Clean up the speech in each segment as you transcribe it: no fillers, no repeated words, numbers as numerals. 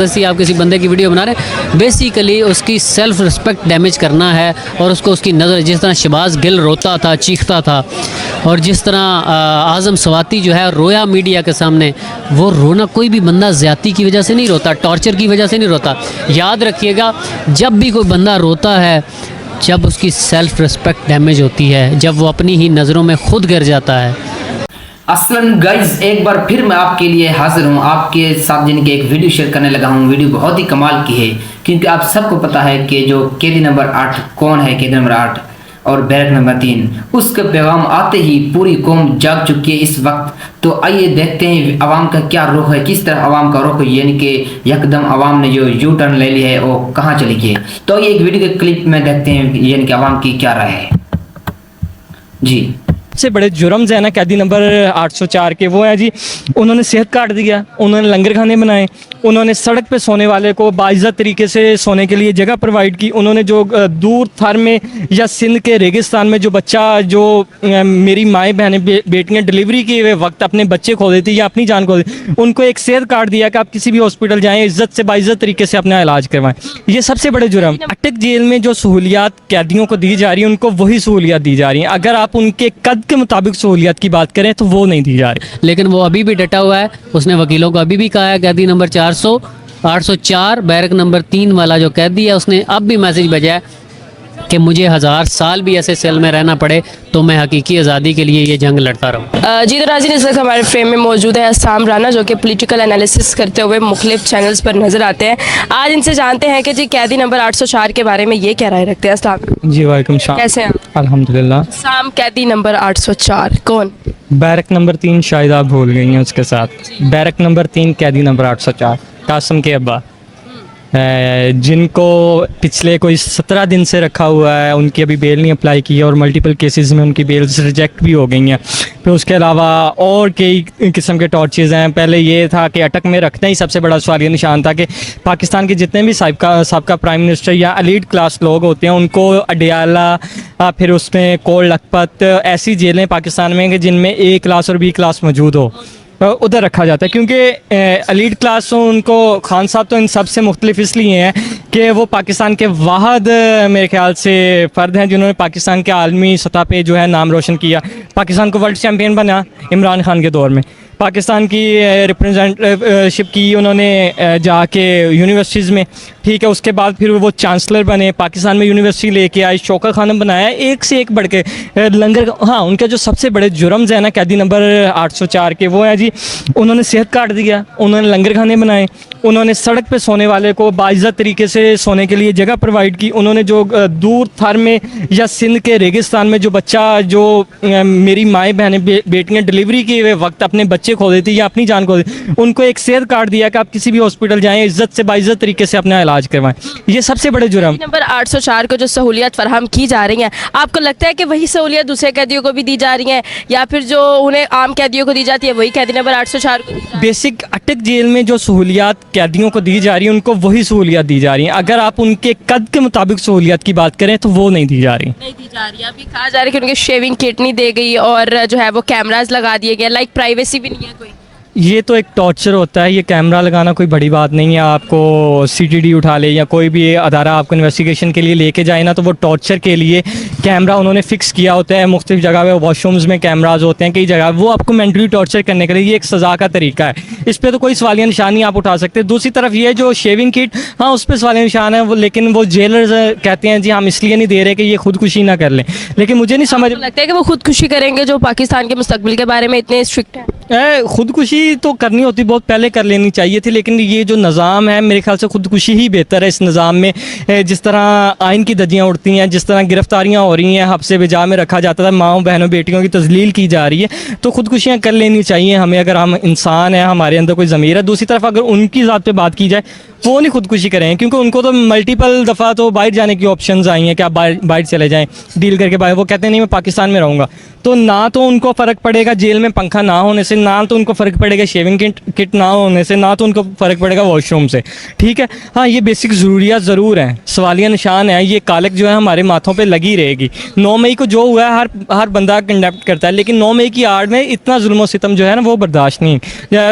जैसे आप किसी बंदे की वीडियो बना रहे हैं, बेसिकली उसकी सेल्फ रिस्पेक्ट डैमेज करना है और उसको उसकी नज़र, जिस तरह शहबाज गिल रोता था, चीखता था, और जिस तरह आज़म स्वाति जो है रोया मीडिया के सामने, वो रोना कोई भी बंदा ज़्यादती की वजह से नहीं रोता, टॉर्चर की वजह से नहीं रोता। याद रखिएगा, जब भी कोई बंदा रोता है, जब उसकी सेल्फ रिस्पेक्ट डैमेज होती है, जब वो अपनी ही नज़रों में खुद गिर जाता है। अस्सलाम गाइज, एक बार फिर मैं आपके लिए हाजिर हूँ, आपके साथ जिनके एक वीडियो शेयर करने लगा हूँ। वीडियो बहुत ही कमाल की है, क्योंकि आप सबको पता है कि जो कैदी नंबर 8 कौन है, कैदी नंबर 8 और बैरक नंबर 3, उसका पैगाम आते ही पूरी कौम जाग चुकी है इस वक्त। तो आइए देखते हैं आवाम का क्या रुख है, किस तरह आवाम का रुख है, यानी कि यकदम आवाम ने जो यू टर्न ले लिया है वो कहाँ चली गई। तो ये एक वीडियो के क्लिप में देखते हैं, यानी कि आवाम की क्या राय है। जी, सबसे बड़े जुर्म जो है ना कैदी नंबर 804 के, वो हैं जी, उन्होंने सेहत कार्ड दिया, उन्होंने लंगर खाने बनाए, उन्होंने सड़क पे सोने वाले को बाइज्जत तरीके से सोने के लिए जगह प्रोवाइड की, उन्होंने जो दूर थर में या सिंध के रेगिस्तान में जो बच्चा, जो मेरी माएँ बहनें बेटियाँ डिलीवरी के वक्त अपने बच्चे खो देती या अपनी जान खो देती, उनको एक सेहत कार्ड दिया कि आप किसी भी हॉस्पिटल जाएँ, इज्जत से बाइज्जत तरीके से अपना इलाज करवाएं। ये सबसे बड़े जुर्म। अटक जेल में जो सहूलियात कैदियों को दी जा रही है, उनको वही सहूलियात दी जा रही हैं। अगर आप उनके कद के मुताबिक सहूलियत की बात करें तो वो नहीं दी जा रही। लेकिन वो अभी भी डटा हुआ है, उसने वकीलों को अभी भी कहा है, कैदी नंबर 804 बैरक नंबर 3 वाला जो कैदी है, उसने अब भी मैसेज भेजा है कि मुझे 1000 साल भी ऐसे सेल में रहना पड़े तो मैं हकीकी आज़ादी के लिए ये जंग लड़ता रहूँ। जी तो नाज़रीन, इस वक्त हमारे फ्रेम में मौजूद है अस्साम राना, जो कि पॉलिटिकल एनालिसिस करते हुए मुख्तलिफ चैनल्स पर नज़र आते हैं। आज इनसे जानते हैं कि जी कैदी नंबर 804 के बारे में ये क्या राय रखते हैं। अस्सलाम वालेकुम। जी वालेकुम सलाम। कैसे हैं? अल्हम्दुलिल्लाह। अस्साम कैदी नंबर 804 कौन? बैरक नंबर 3 शायद आप भूल गई हैं उसके साथ। बैरक नंबर 3 कैदी नंबर 804 कासम के अब्बा, जिनको पिछले कोई 17 दिन से रखा हुआ है, उनकी अभी बेल नहीं अप्लाई की है और मल्टीपल केसेस में उनकी बेल्स रिजेक्ट भी हो गई हैं। फिर उसके अलावा और कई किस्म के टॉर्चर्स हैं। पहले ये था कि अटक में रखना ही सबसे बड़ा सवालिया निशान था कि पाकिस्तान के जितने भी साबका प्राइम मिनिस्टर या एलीट क्लास लोग होते हैं, उनको अडियाला, फिर उसमें कोल लखपत, ऐसी जेलें पाकिस्तान में कि जिनमें ए क्लास और बी क्लास मौजूद हो, उधर रखा जाता है। क्योंकि एलीट क्लास उनको, खान साहब तो इन सब से मुख्तलिफ इसलिए हैं कि वो पाकिस्तान के वाहद मेरे ख्याल से फ़र्द हैं जिन्होंने पाकिस्तान के आलमी सतह पे जो है नाम रोशन किया। पाकिस्तान को वर्ल्ड चैम्पियन बना इमरान खान के दौर में, पाकिस्तान की रिप्रेजेंटेटिवशिप की उन्होंने जाके यूनिवर्सिटीज़ में, ठीक है। उसके बाद फिर वो चांसलर बने, पाकिस्तान में यूनिवर्सिटी लेके आए, शौकत खानम बनाया, एक से एक बढ़ के लंगर। हाँ, उनका जो सबसे बड़े जुर्म है ना कैदी नंबर 804 के, वो हैं जी, उन्होंने सेहत कार्ड दिया, उन्होंने लंगर खाने बनाए, उन्होंने सड़क पे सोने वाले को बाइज्जत तरीके से सोने के लिए जगह प्रोवाइड की, उन्होंने जो दूर थर में या सिंध के रेगिस्तान में जो बच्चा, जो मेरी माएँ बहनें बेटियाँ डिलीवरी के वक्त अपने बच्चे खो देती या अपनी जान खो देती, उनको एक सेहत कार्ड दिया कि आप किसी भी हॉस्पिटल जाएँ, इज्जत से बाइज्जत तरीके से अपना इलाज करवाएं। ये सबसे बड़े जुर्म। नंबर 804 को जो सहूलियत फराहम की जा रही हैं, आपको लगता है कि वही सहूलियत दूसरे कैदियों को भी दी जा रही हैं, या फिर जो उन्हें आम कैदियों को दी जाती है वही कैदी नंबर 804 को? बेसिक अटक जेल में जो सहूलियात कैदियों को दी जा रही है, उनको वही सहूलियात दी जा रही हैं। अगर आप उनके कद के मुताबिक सहूलियात की बात करें तो वो नहीं दी जा रही। नहीं दी जा रही। अभी कहा जा रहा है कि उनके शेविंग किट नहीं दी गई और जो है वो कैमराज लगा दिए गए, लाइक प्राइवेसी भी नहीं है कोई। ये तो एक टॉर्चर होता है। ये कैमरा लगाना कोई बड़ी बात नहीं है। आपको सीटीडी उठा ले या कोई भी अदारा आपको इन्वेस्टिगेशन के लिए लेके जाए ना, तो वो टॉर्चर के लिए कैमरा उन्होंने फिक्स किया होता है। मुख्तलिफ जगह पे वॉशरूम्स में कैमराज होते हैं, कई जगह वो आपको मेंटली टॉर्चर करने के लिए, ये एक सज़ा का तरीका है। इस पर तो कोई सवालिया निशान नहीं आप उठा सकते। दूसरी तरफ ये जो शेविंग किट, हाँ उस पर सवालिया निशान है वो, लेकिन वो जेलर्स कहते हैं जी हम इसलिए नहीं दे रहे कि ये खुदकुशी ना कर लें। लेकिन मुझे नहीं समझ लगता है कि वो खुदकुशी करेंगे जो पाकिस्तान के मुस्तकबिल के बारे में इतने स्ट्रिक्ट हैं। खुदकुशी तो करनी होती, बहुत पहले कर लेनी चाहिए थी, लेकिन ये जो निज़ाम है मेरे ख्याल से खुदकुशी ही बेहतर है। इस निज़ाम में जिस तरह आइन की धज्जियाँ उड़ती हैं, जिस तरह गिरफ्तारियाँ हो रही हैं, हफ्से बिजा में रखा जाता था, माँओं बहनों बेटियों की तजलील की जा रही है, तो खुदकुशियाँ कर लेनी चाहिए हमें, अगर हम इंसान हैं, हमारे अंदर कोई ज़मीर है। दूसरी तरफ अगर उनकी ज़ात पे बात की जाए, वो नहीं खुदकुशी करें, क्योंकि उनको तो मल्टीपल दफ़ा तो बाहर जाने की ऑप्शंस आई हैं कि आप बाहर चले जाएँ डील करके बाहर। वो कहते हैं नहीं मैं पाकिस्तान में रहूँगा, तो ना तो उनको फ़र्क पड़ेगा जेल में पंखा ना होने से, ना तो उनको फ़र्क पड़ेगा पड़ेगा शेविंग किट ना होने से, ना तो उनको फ़र्क पड़ेगा वॉशरूम से, ठीक है। हाँ, ये बेसिक ज़रूरियात ज़रूर हैं, सवालिया निशान है, ये कालक जो है हमारे माथों पे लगी रहेगी। 9 मई को जो हुआ है हर बंदा कंडक्ट करता है, लेकिन 9 मई की आड़ में इतना जुल्म सितम जो है ना वो बर्दाश्त नहीं।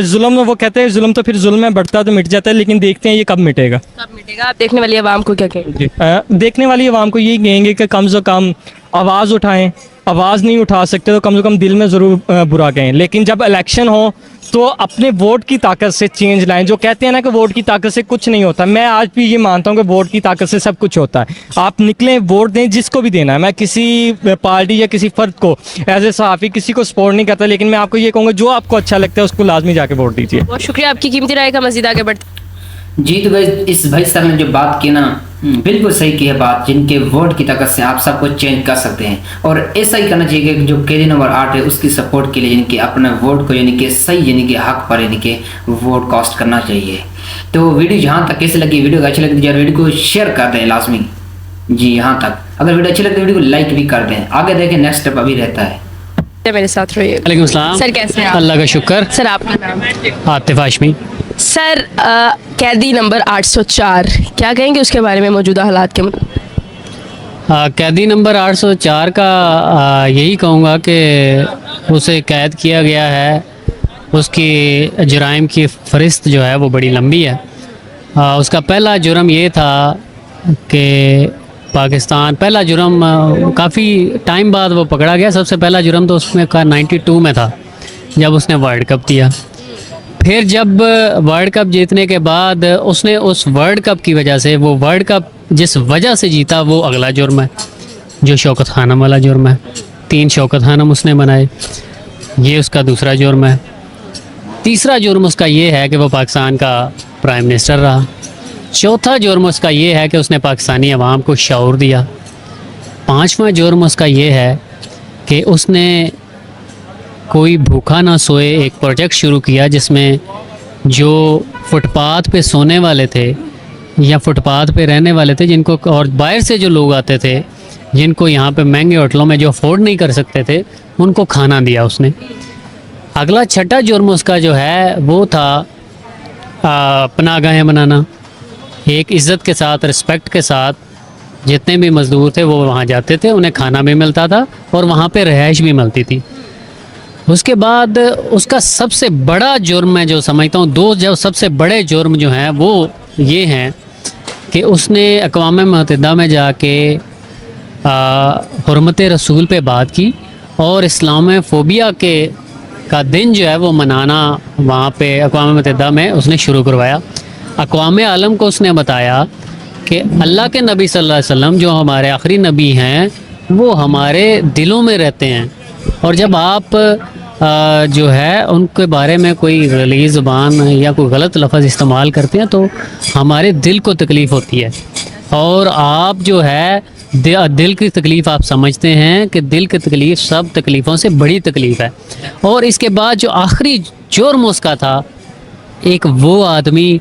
जुल्म, वो कहते हैं जुल्म तो फिर जुल्म है, बढ़ता तो मिट जाता है, लेकिन देखते हैं ये कब मिटेगा। कब मिटेगा? आप देखने वाली आवाम को क्या कहेंगे? देखने वाली आवाम को यही कहेंगे कि कम से कम आवाज़ उठाएं, आवाज़ नहीं उठा सकते तो कम से कम दिल में ज़रूर बुरा कहें, लेकिन जब इलेक्शन हो तो अपने वोट की ताकत से चेंज लाएं। जो कहते हैं ना कि वोट की ताकत से कुछ नहीं होता, मैं आज भी ये मानता हूँ कि वोट की ताकत से सब कुछ होता है। आप निकलें, वोट दें, जिसको भी देना है। मैं किसी पार्टी या किसी फ़र्द को एज ए सहाफ़ी किसी को सपोर्ट नहीं करता, लेकिन मैं आपको ये कहूँगा जो आपको अच्छा लगता है उसको लाजमी जाके वोट दीजिए। बहुत शुक्रिया आपकी कीमती राय का। मज़ीद आगे बढ़ते जी, तो गाइस इस भाई साहब ने जो बात की ना, बिल्कुल सही की है बात। जिनके वोट की ताकत से आप सबको चेंज कर सकते हैं, और ऐसा ही करना चाहिए कि जो कैदी नंबर 8 है उसकी सपोर्ट के लिए यानी कि अपने वोट को यानी कि सही यानी कि हक पर यानी कि वोट कास्ट करना चाहिए। तो वीडियो यहाँ तक कैसे लगी, वीडियो अच्छी लगी यार वीडियो को शेयर कर दें लाजमी। जी, यहाँ तक अगर वीडियो अच्छी लगी वीडियो को लाइक भी कर दें। आगे देखें नेक्स्ट स्टेप अभी रहता है। मेरे साथ रहिए। वालेकुम सलाम सर, कैसे हैं आप? अल्लाह का शुक्र। सर, आपका नाम? आतिफ हाशमी। सर, कैदी नंबर 804 क्या कहेंगे उसके बारे में, मौजूदा हालात के मतलब? कैदी नंबर 804 का यही कहूँगा कि उसे कैद किया गया है, उसकी जुराइम की फ़हरिस्त जो है वो बड़ी लंबी है। उसका पहला जुर्म ये था कि पाकिस्तान, पहला जुर्म काफ़ी टाइम बाद वो पकड़ा गया। सबसे पहला जुर्म तो उसमें का 92 में था जब उसने वर्ल्ड कप दिया। फिर जब वर्ल्ड कप जीतने के बाद उसने उस वर्ल्ड कप की वजह से, वो वर्ल्ड कप जिस वजह से जीता वो अगला जुर्म है जो शौकत खानम वाला जुर्म है। 3 शौकत खानम उसने बनाए, ये उसका दूसरा जुर्म है। तीसरा जुर्म उसका ये है कि वो पाकिस्तान का प्राइम मिनिस्टर रहा। चौथा जुर्म उसका ये है कि उसने पाकिस्तानी अवाम को शऊर दिया। 5वां जुर्म उसका ये है कि उसने कोई भूखा ना सोए एक प्रोजेक्ट शुरू किया जिसमें जो फुटपाथ पे सोने वाले थे या फुटपाथ पे रहने वाले थे, जिनको और बाहर से जो लोग आते थे, जिनको यहाँ पे महंगे होटलों में जो अफोर्ड नहीं कर सकते थे, उनको खाना दिया उसने। अगला छठा जुर्म उसका जो है वो था पनाहगाहें बनाना। एक इज़्ज़त के साथ, रिस्पेक्ट के साथ जितने भी मज़दूर थे वो वहाँ जाते थे, उन्हें खाना भी मिलता था और वहाँ पे रिहाइश भी मिलती थी। उसके बाद उसका सबसे बड़ा जुर्म मैं जो समझता हूँ, 2 जो सबसे बड़े जुर्म जो हैं वो ये हैं कि उसने अक़वाम मुत्तहिदा में जाके हुर्मत रसूल पे बात की और इस्लामोफोबिया का दिन जो है वो मनाना वहाँ पे अक़वाम मुत्तहिदा में उसने शुरू करवाया। अक़वाम आलम को उसने बताया कि अल्लाह के नबी सल्लल्लाहु अलैहि वसल्लम जो हमारे आखिरी नबी हैं वो हमारे दिलों में रहते हैं, और जब आप जो है उनके बारे में कोई गलीज़ ज़ुबान या कोई गलत लफ्ज़ इस्तेमाल करते हैं तो हमारे दिल को तकलीफ़ होती है। और आप जो है दिल की तकलीफ़ आप समझते हैं कि दिल की तकलीफ़ सब तकलीफ़ों से बड़ी तकलीफ़ है। और इसके बाद जो आखिरी जुर्म उसका था, एक वो आदमी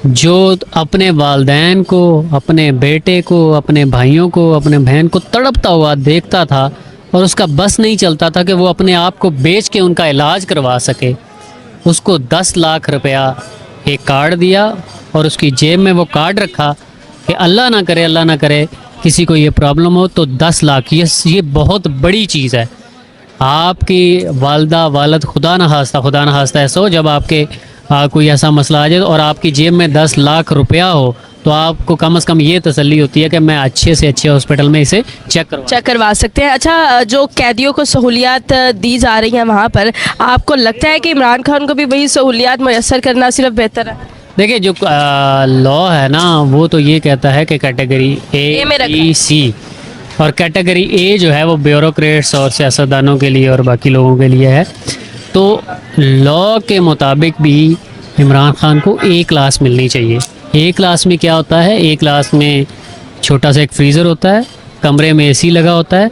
जो अपने वालदैन को, अपने बेटे को, अपने भाइयों को, अपने बहन को तड़पता हुआ देखता था और उसका बस नहीं चलता था कि वो अपने आप को बेच के उनका इलाज करवा सके। उसको 10 लाख रुपया एक कार्ड दिया और उसकी जेब में वो कार्ड रखा कि अल्लाह ना करे किसी को ये प्रॉब्लम हो तो 10 लाख, ये बहुत बड़ी चीज़ है। आपकी वालदा वालद खुदा ना खास्ता ऐसा हो जब आपके कोई ऐसा मसला आ जाए और आपकी जेब में 10 लाख रुपया हो तो आपको कम से कम ये तसल्ली होती है कि मैं अच्छे से अच्छे हॉस्पिटल में इसे चेक करवा सकते हैं। अच्छा, जो कैदियों को सहूलियात दी जा रही हैं वहाँ पर, आपको लगता है कि इमरान खान को भी वही सहूलियात मैसर करना सिर्फ बेहतर है? देखिए, जो लॉ है ना वो तो ये कहता है कि कैटेगरी ए, बी, सी, और कैटेगरी ए जो है वो ब्यूरोक्रेट्स और सियासतदानों के लिए और बाकी लोगों के लिए है। तो लॉ के मुताबिक भी इमरान खान को ए क्लास मिलनी चाहिए। ए क्लास में क्या होता है, ए क्लास में छोटा सा एक फ्रीज़र होता है, कमरे में एसी लगा होता है,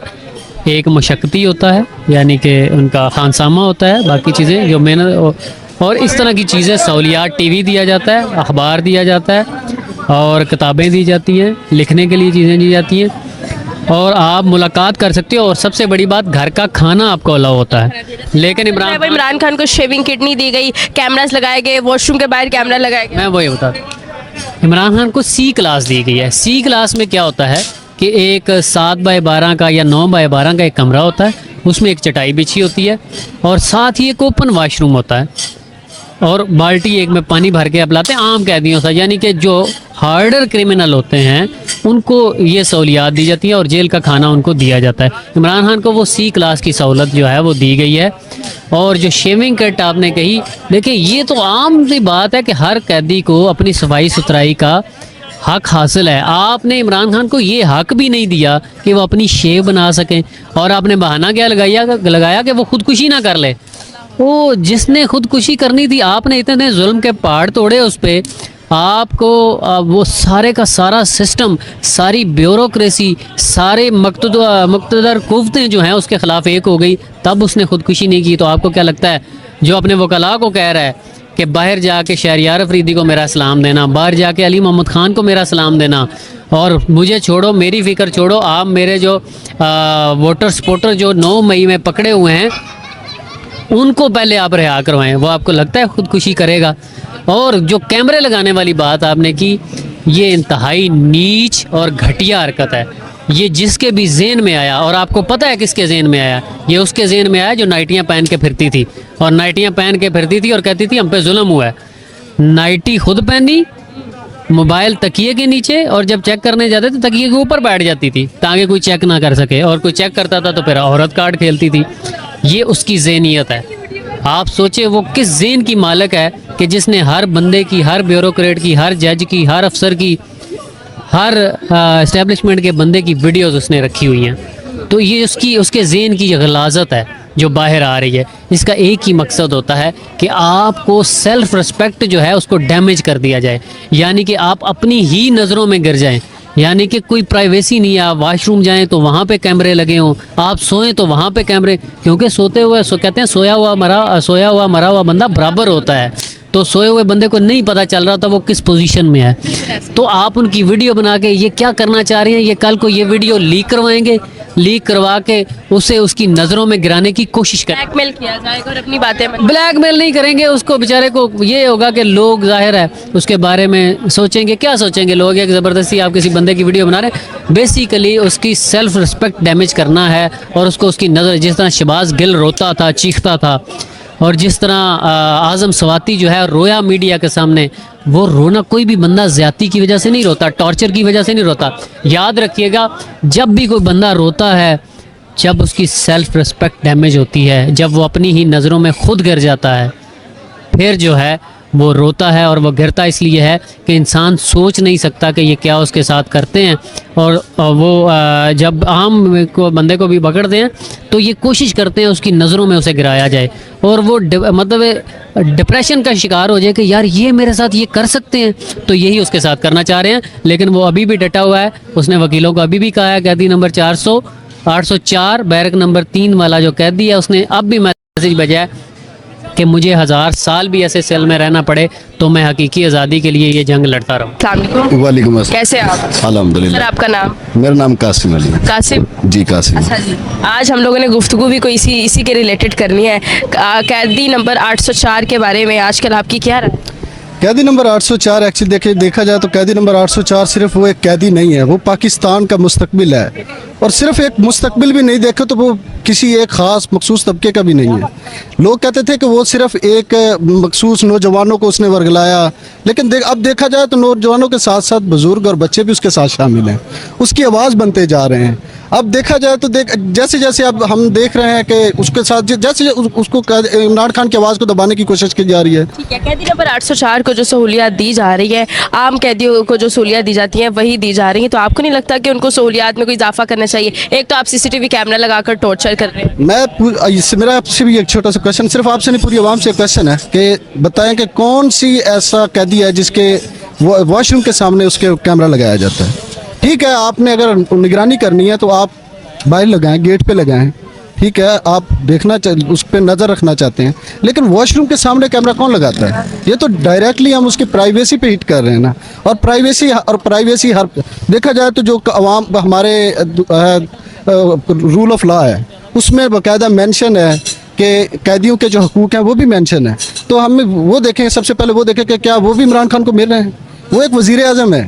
एक मशक्क़ती होता है यानी कि उनका खानसामा होता है, बाकी चीज़ें जो मेहनत और इस तरह की चीज़ें, सहूलियात, टीवी दिया जाता है, अखबार दिया जाता है और किताबें दी जाती हैं, लिखने के लिए चीज़ें दी जाती हैं और आप मुलाकात कर सकते हो और सबसे बड़ी बात घर का खाना आपको अलाउ होता है। लेकिन इमरान खान को शेविंग किट नहीं दी गई, कैमरास लगाए गए, वॉशरूम के बाहर कैमरा लगाए गए। मैं वही बता दूं, इमरान खान को सी क्लास दी गई है। सी क्लास में क्या होता है कि एक 7x12 का या 9x12 का एक कमरा होता है, उसमें एक चटाई बिछी होती है और साथ ही एक ओपन वाशरूम होता है और बाल्टी एक में पानी भर के आप लाते हैं आम कैदियों से, यानी कि जो हार्डर क्रिमिनल होते हैं उनको ये सहूलियात दी जाती है और जेल का खाना उनको दिया जाता है। इमरान खान को वो सी क्लास की सहूलत जो है वो दी गई है। और जो शेविंग किट आपने कही, देखिए ये तो आम सी बात है कि हर कैदी को अपनी सफाई सुथराई का हक हासिल है। आपने इमरान खान को ये हक भी नहीं दिया कि वो अपनी शेव बना सकें और आपने बहाना क्या लगाया कि वो खुदकुशी ना कर ले। वो जिसने खुदकुशी करनी थी, आपने इतने जुल्म के पहाड़ तोड़े उस पर, आपको वो सारे का सारा सिस्टम, सारी ब्यूरोक्रेसी, सारे मुक़्तदर कुव्वतें जो हैं उसके ख़िलाफ़ एक हो गई, तब उसने खुदकुशी नहीं की। तो आपको क्या लगता है जो अपने वकला को कह रहा है कि बाहर जाके शहरियार अफरीदी को मेरा सलाम देना, बाहर जाके अली मोहम्मद ख़ान को मेरा सलाम देना और मुझे छोड़ो, मेरी फ़िक्र छोड़ो, आप मेरे जो वोटर सपोर्टर जो 9 मई में पकड़े हुए हैं उनको पहले आप रिहा करवाएं, वो आपको लगता है खुदकुशी करेगा? और जो कैमरे लगाने वाली बात आपने की, ये इंतहाई नीच और घटिया हरकत है। ये जिसके भी जेन में आया, और आपको पता है किसके जेन में आया, ये उसके जेन में आया जो नाइटियाँ पहन के फिरती थी और नाइटियाँ पहन के फिरती थी और कहती थी हम पे जुल्म हुआ है। नाइटी खुद पहनी, मोबाइल तकिए के नीचे, और जब चेक करने जाते तो तकिए के ऊपर बैठ जाती थी ताकि कोई चेक ना कर सके, और कोई चेक करता था तो फिर औरत कार्ड खेलती थी। ये उसकी ज़हनियत है। आप सोचे वो किस जेन की मालिक है कि जिसने हर बंदे की, हर ब्यूरोक्रेट की, हर जज की, हर अफसर की, हर इस्टेब्लिशमेंट के बंदे की वीडियोस उसने रखी हुई हैं। तो ये उसके जेन की गलाजत है जो बाहर आ रही है। इसका एक ही मकसद होता है कि आपको सेल्फ रिस्पेक्ट जो है उसको डैमेज कर दिया जाए, यानी कि आप अपनी ही नज़रों में गिर जाएं, यानी कि कोई प्राइवेसी नहीं है। आप वाशरूम जाएं तो वहाँ पे कैमरे लगे हों, आप सोएं तो वहाँ पे कैमरे, क्योंकि सोते हुए कहते हैं सोया हुआ मरा हुआ बंदा बराबर होता है। तो सोए हुए बंदे को नहीं पता चल रहा था वो किस पोजीशन में है। तो आप उनकी वीडियो बना के ये क्या करना चाह रहे हैं, ये कल को ये वीडियो लीक करवाएंगे, लीक करवा के उसे उसकी नज़रों में गिराने की कोशिश करें, ब्लैकमेल किया जाएगा और अपनी बातें ब्लैकमेल नहीं करेंगे उसको, बेचारे को ये होगा कि लोग जाहिर है उसके बारे में सोचेंगे। क्या सोचेंगे लोग? एक ज़बरदस्ती आप किसी बंदे की वीडियो बना रहे हैं, बेसिकली उसकी सेल्फ रिस्पेक्ट डैमेज करना है और उसको उसकी नज़र, जिस तरह शहबाज गिल रोता था, चीखता था, और जिस तरह आज़म सवाती जो है रोया मीडिया के सामने, वो रोना कोई भी बंदा ज़्यादती की वजह से नहीं रोता, टॉर्चर की वजह से नहीं रोता। याद रखिएगा, जब भी कोई बंदा रोता है, जब उसकी सेल्फ रिस्पेक्ट डैमेज होती है, जब वो अपनी ही नज़रों में खुद गिर जाता है, फिर जो है वो रोता है। और वो गिरता इसलिए है कि इंसान सोच नहीं सकता कि ये क्या उसके साथ करते हैं। और वो जब आम को बंदे को भी पकड़ते हैं तो ये कोशिश करते हैं उसकी नज़रों में उसे गिराया जाए और वो मतलब डिप्रेशन का शिकार हो जाए कि यार ये मेरे साथ ये कर सकते हैं। तो यही उसके साथ करना चाह रहे हैं, लेकिन वो अभी भी डटा हुआ है। उसने वकीलों को अभी भी कहा है, कैदी नंबर 804 बैरक नंबर 3 वाला जो कैदी है, उसने अब भी मैसेज भेजा है कि मुझे 1000 साल भी ऐसे सेल में रहना पड़े तो मैं हकीकी आज़ादी के लिए ये जंग लड़ता रहूँ। वालेकुम अस्सलाम। कैसे आप? अल्हम्दुलिल्लाह। सर आपका नाम? मेरा नाम कासिम अली। कासिम जी कासिम। अच्छा जी, आज हम लोगों ने गुफ्तगू भी कोई इसी के रिलेटेड करनी है। कैदी नंबर 804 के बारे में आजकल आपकी क्या राय? कैदी नंबर 804 एक्चुअली देखा जाए तो कैदी नंबर 804 सिर्फ वो एक कैदी नहीं है, वो पाकिस्तान का मुस्तकबिल है। और सिर्फ एक मुस्तकबिल भी नहीं देखे तो वो किसी एक ख़ास मखसूस तबके का भी नहीं है। लोग कहते थे कि वो सिर्फ एक मखसूस नौजवानों को उसने वर्गलाया, लेकिन अब देखा जाए तो नौजवानों के साथ साथ बुज़ुर्ग और बच्चे भी उसके साथ शामिल हैं, उसकी आवाज़ बनते जा रहे हैं। अब देखा जाए तो जैसे जैसे अब हम देख रहे हैं कि उसके साथ जैसे उसको इमरान खान की आवाज़ को दबाने की कोशिश की जा रही है। ठीक है, कैदी नंबर 804 को जो सहूलियात दी जा रही है, आम कैदियों को जो सहूलियात दी जाती हैं वही दी जा रही हैं, तो आपको नहीं लगता कि उनको सहूलियात में कोई इजाफा करना चाहिए? एक तो आप CCTV कैमरा लगाकर टॉर्चर कर रहे हैं। मेरा आपसे भी एक छोटा सा क्वेश्चन, सिर्फ आपसे नहीं पूरी आवाम से क्वेश्चन है कि बताएं कि कौन सी ऐसा कैदी है जिसके वॉशरूम के सामने उसके कैमरा लगाया जाता है? ठीक है, आपने अगर निगरानी करनी है तो आप बाहर लगाएं, गेट पे लगाएं, ठीक है, आप उस पर नज़र रखना चाहते हैं, लेकिन वॉशरूम के सामने कैमरा कौन लगाता है? ये तो डायरेक्टली हम उसकी प्राइवेसी पे हिट कर रहे हैं ना। और प्राइवेसी हर देखा जाए तो जो अवाम हमारे रूल ऑफ लॉ है उसमें बाकायदा मेंशन है कि कैदियों के जो हकूक़ हैं वो भी मेंशन है। तो हम वो देखें, सबसे पहले वो देखें कि क्या वो भी इमरान खान को मिल रहे हैं। वो एक वज़ीर आज़म है,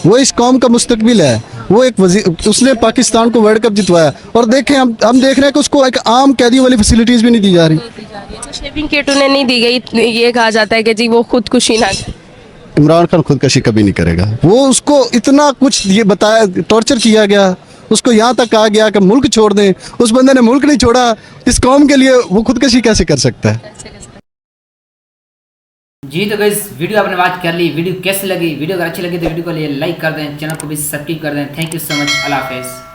वो इस कौम का मुस्तकबिल है, वो एक उसने पाकिस्तान को वर्ल्ड कप जितवाया। और देखें हम देख रहे हैं कि उसको एक आम कैदियों वाली फैसिलिटीज़ भी नहीं दी जा रही। शेविंग किट उन्हें नहीं दी गई, ये कहा जाता है कि जी वो खुदकुशी ना करे। इमरान खान खुदकशी कभी नहीं करेगा। वो उसको इतना कुछ ये बताया, टॉर्चर किया गया, उसको यहाँ तक कहा गया कि मुल्क छोड़ दें। उस बंदे ने मुल्क नहीं छोड़ा, इस कौम के लिए वो खुदकशी कैसे कर सकता है? जी तो गाइस वीडियो आपने वॉच कर ली। वीडियो कैसी लगी? वीडियो अगर अच्छी लगी तो वीडियो को लिए लाइक कर दें, चैनल को भी सब्सक्राइब कर दें। Thank you so much. अल्लाह हाफिज़।